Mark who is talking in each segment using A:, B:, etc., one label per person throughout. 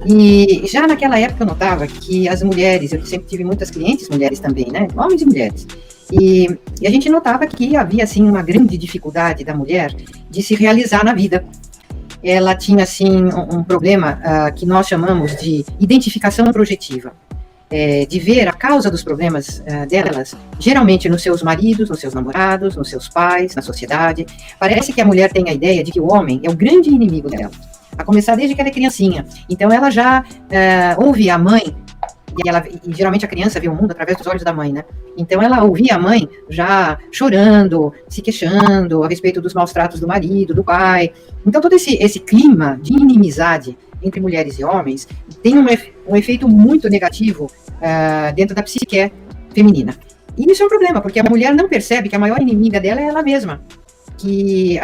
A: E já naquela época eu notava que as mulheres, eu sempre tive muitas clientes mulheres também, né? Homens e mulheres. E a gente notava que havia, assim, uma grande dificuldade da mulher de se realizar na vida. Ela tinha, assim, um problema que nós chamamos de identificação projetiva. De ver a causa dos problemas delas, geralmente nos seus maridos, nos seus namorados, nos seus pais, na sociedade. Parece que a mulher tem a ideia de que o homem é o grande inimigo dela, a começar desde que ela é criancinha. Então ela já ouve a mãe, e geralmente a criança vê o mundo através dos olhos da mãe, né? Então ela ouvia a mãe já chorando, se queixando a respeito dos maus tratos do marido, do pai. Então todo esse clima de inimizade entre mulheres e homens tem um efeito muito negativo dentro da psique feminina. E isso é um problema, porque a mulher não percebe que a maior inimiga dela é ela mesma. Que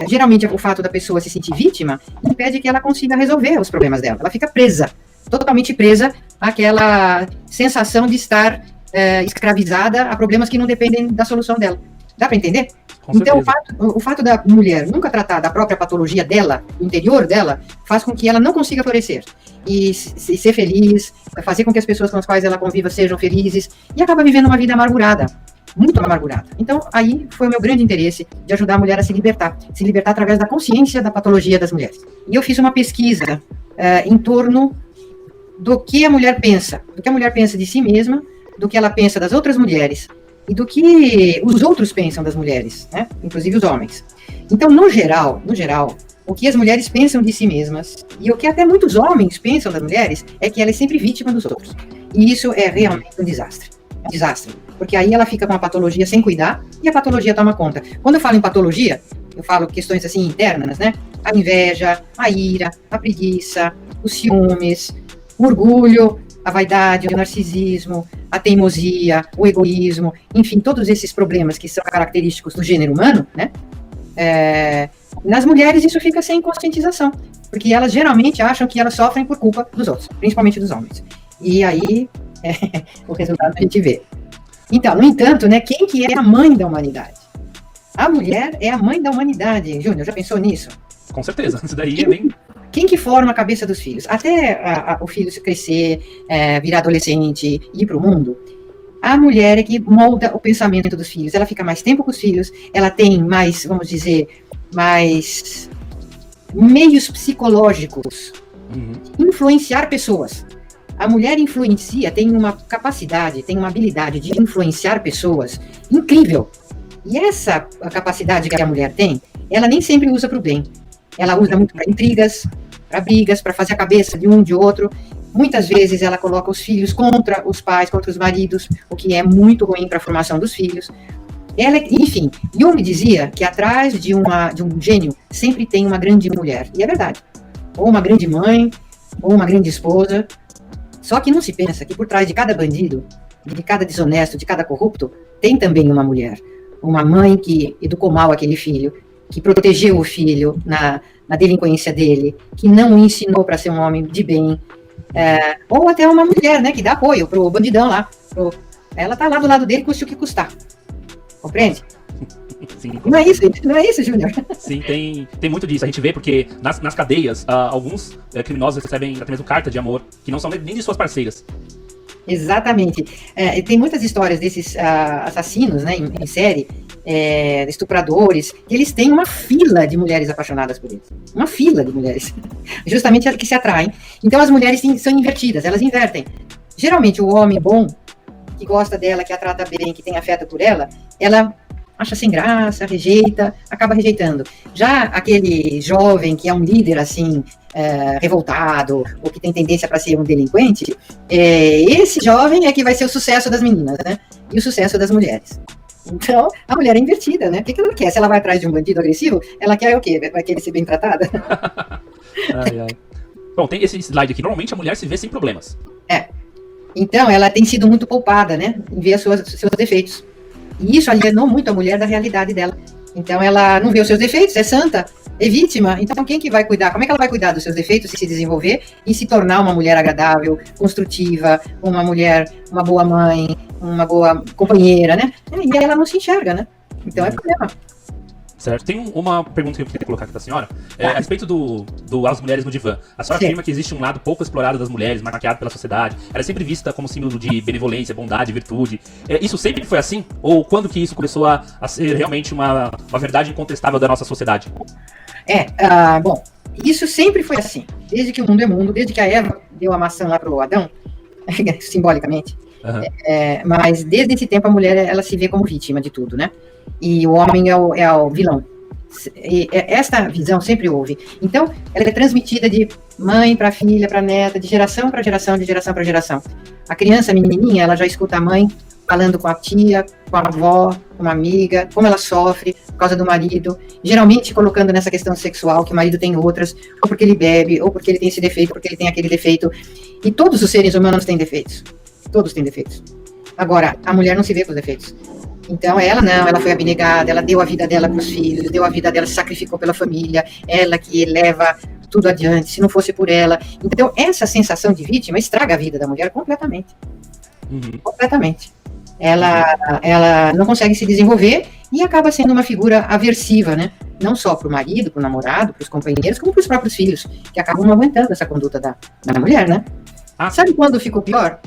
A: geralmente o fato da pessoa se sentir vítima impede que ela consiga resolver os problemas dela. Ela fica presa, totalmente presa àquela sensação de estar escravizada a problemas que não dependem da solução dela. Dá para entender? Então, o fato da mulher nunca tratar da própria patologia dela, do interior dela, faz com que ela não consiga florescer e ser feliz, fazer com que as pessoas com as quais ela conviva sejam felizes, e acaba vivendo uma vida amargurada, muito amargurada. Então, aí foi o meu grande interesse de ajudar a mulher a se libertar através da consciência da patologia das mulheres. E eu fiz uma pesquisa em torno do que a mulher pensa de si mesma, do que ela pensa das outras mulheres, e do que os outros pensam das mulheres, né? Inclusive os homens. Então, no geral, o que as mulheres pensam de si mesmas, e o que até muitos homens pensam das mulheres, é que ela é sempre vítima dos outros. E isso é realmente um desastre. Porque aí ela fica com a patologia sem cuidar, e a patologia toma conta. Quando eu falo em patologia, eu falo questões assim internas, né? A inveja, a ira, a preguiça, os ciúmes, o orgulho, a vaidade, o narcisismo, a teimosia, o egoísmo, enfim, todos esses problemas que são característicos do gênero humano, né? Nas mulheres isso fica sem conscientização, porque elas geralmente acham que elas sofrem por culpa dos outros, principalmente dos homens. E aí, o resultado a gente vê. Então, no entanto, né, quem que é a mãe da humanidade? A mulher é a mãe da humanidade. Júnior, já pensou nisso?
B: Com certeza, isso daí é bem...
A: Quem que forma a cabeça dos filhos? Até o filho crescer, virar adolescente e ir para o mundo, a mulher é que molda o pensamento dos filhos. Ela fica mais tempo com os filhos, ela tem mais, vamos dizer, mais meios psicológicos de influenciar pessoas. A mulher influencia, tem uma capacidade, tem uma habilidade de influenciar pessoas incrível. E essa capacidade que a mulher tem, ela nem sempre usa para o bem. Ela usa muito para intrigas, para brigas, para fazer a cabeça de um de outro. Muitas vezes ela coloca os filhos contra os pais, contra os maridos, o que é muito ruim para a formação dos filhos. Enfim, Jung dizia que atrás de um gênio sempre tem uma grande mulher. E é verdade. Ou uma grande mãe, ou uma grande esposa. Só que não se pensa que por trás de cada bandido, de cada desonesto, de cada corrupto, tem também uma mulher. Uma mãe que educou mal aquele filho, que protegeu o filho na delinquência dele, que não o ensinou para ser um homem de bem, ou até uma mulher, né, que dá apoio pro bandidão lá. Ela tá lá do lado dele, custe o que custar. Compreende?
B: Sim.
A: Não é isso, Júnior?
B: Sim, tem muito disso. A gente vê porque nas cadeias, alguns criminosos recebem até mesmo carta de amor, que não são nem de suas parceiras.
A: Exatamente. Tem muitas histórias desses assassinos, né, em série, estupradores, que eles têm uma fila de mulheres apaixonadas por eles. Uma fila de mulheres. Justamente que se atraem. Então as mulheres são invertidas, elas invertem. Geralmente o homem bom, que gosta dela, que a trata bem, que tem afeto por ela acha sem graça, rejeita, acaba rejeitando. Já aquele jovem que é um líder, assim, revoltado, ou que tem tendência para ser um delinquente, esse jovem é que vai ser o sucesso das meninas, né? E o sucesso das mulheres. Então, a mulher é invertida, né? O que ela quer? Se ela vai atrás de um bandido agressivo, ela quer o quê? Vai querer ser bem tratada?
B: Ai. Bom, tem esse slide aqui. Normalmente a mulher se vê sem problemas.
A: Então, ela tem sido muito poupada, né? Em ver seus defeitos. E isso alienou muito a mulher da realidade dela. Então, ela não vê os seus defeitos, é santa, é vítima. Então, quem que vai cuidar? Como é que ela vai cuidar dos seus defeitos e se desenvolver e se tornar uma mulher agradável, construtiva, uma boa mãe, uma boa companheira, né? E ela não se enxerga, né? Então, é problema.
B: Certo. Tem uma pergunta que eu queria colocar aqui pra senhora. A respeito do As Mulheres no Divã. A senhora afirma que existe um lado pouco explorado das mulheres, maquiado pela sociedade. Ela é sempre vista como símbolo de benevolência, bondade, virtude. Isso sempre foi assim? Ou quando que isso começou a ser realmente uma verdade incontestável da nossa sociedade?
A: Bom, isso sempre foi assim. Desde que o mundo é mundo, desde que a Eva deu a maçã lá pro Adão, simbolicamente.
B: Uhum.
A: Mas desde esse tempo a mulher, ela se vê como vítima de tudo, né? E o homem é o vilão. E esta visão sempre houve. Então, ela é transmitida de mãe para filha, para neta, de geração para geração, de geração para geração. A criança, a menininha, ela já escuta a mãe falando com a tia, com a avó, com uma amiga, como ela sofre por causa do marido, geralmente colocando nessa questão sexual que o marido tem outras, ou porque ele bebe, ou porque ele tem esse defeito, ou porque ele tem aquele defeito. E todos os seres humanos têm defeitos. Todos têm defeitos. Agora, a mulher não se vê com os defeitos. Então, ela foi abnegada, ela deu a vida dela para os filhos, deu a vida dela, se sacrificou pela família, ela que leva tudo adiante, se não fosse por ela. Então, essa sensação de vítima estraga a vida da mulher completamente.
B: Uhum.
A: Completamente. Ela não consegue se desenvolver e acaba sendo uma figura aversiva, né? Não só para o marido, para o namorado, para os companheiros, como para os próprios filhos, que acabam não aguentando essa conduta da mulher, né? Sabe quando ficou pior?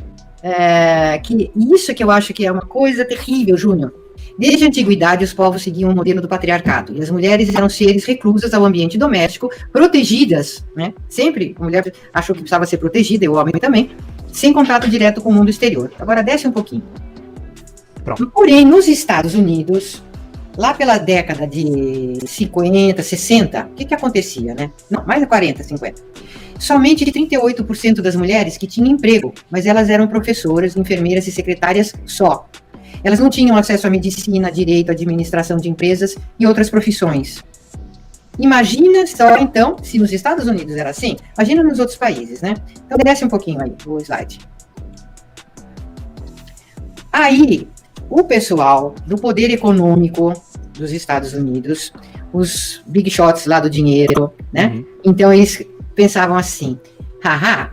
A: Que isso que eu acho que é uma coisa terrível, Júnior. Desde a antiguidade, os povos seguiam o modelo do patriarcado, e as mulheres eram seres reclusas ao ambiente doméstico, protegidas, né? Sempre a mulher achou que precisava ser protegida, e o homem também, sem contato direto com o mundo exterior. Agora, desce um pouquinho.
B: Pronto.
A: Porém, nos Estados Unidos, lá pela década de 50, 60, o que acontecia, né? Não, mais de 40, 50. Somente de 38% das mulheres que tinham emprego, mas elas eram professoras, enfermeiras e secretárias só. Elas não tinham acesso à medicina, direito, administração de empresas e outras profissões. Imagina só, então, se nos Estados Unidos era assim, imagina nos outros países, né? Então, desce um pouquinho aí o slide. Aí, o pessoal do poder econômico dos Estados Unidos, os big shots lá do dinheiro, né?
B: Uhum.
A: Então, eles pensavam assim,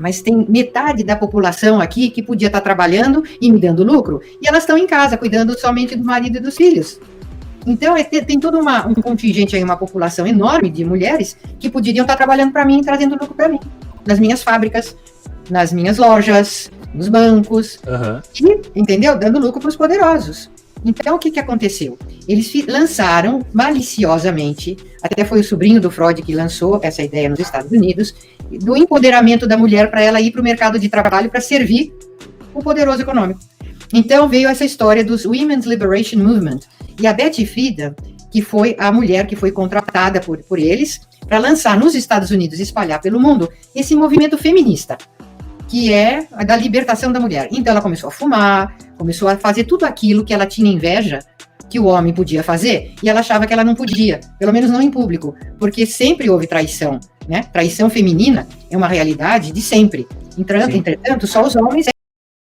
A: mas tem metade da população aqui que podia estar trabalhando e me dando lucro, e elas estão em casa, cuidando somente do marido e dos filhos. Então, tem todo um contingente aí, uma população enorme de mulheres que poderiam estar trabalhando para mim e trazendo lucro para mim, nas minhas fábricas, nas minhas lojas, nos bancos, e, entendeu? Dando lucro para os poderosos. Então, o que aconteceu? Eles lançaram maliciosamente, até foi o sobrinho do Freud que lançou essa ideia nos Estados Unidos, do empoderamento da mulher para ela ir para o mercado de trabalho para servir o poderoso econômico. Então, veio essa história dos Women's Liberation Movement. E a Betty Friedan, que foi a mulher que foi contratada por eles para lançar nos Estados Unidos e espalhar pelo mundo esse movimento feminista, que é a da libertação da mulher. Então, ela começou a fumar, começou a fazer tudo aquilo que ela tinha inveja que o homem podia fazer, e ela achava que ela não podia, pelo menos não em público, porque sempre houve traição, né? Traição feminina é uma realidade de sempre. Entretanto, só os homens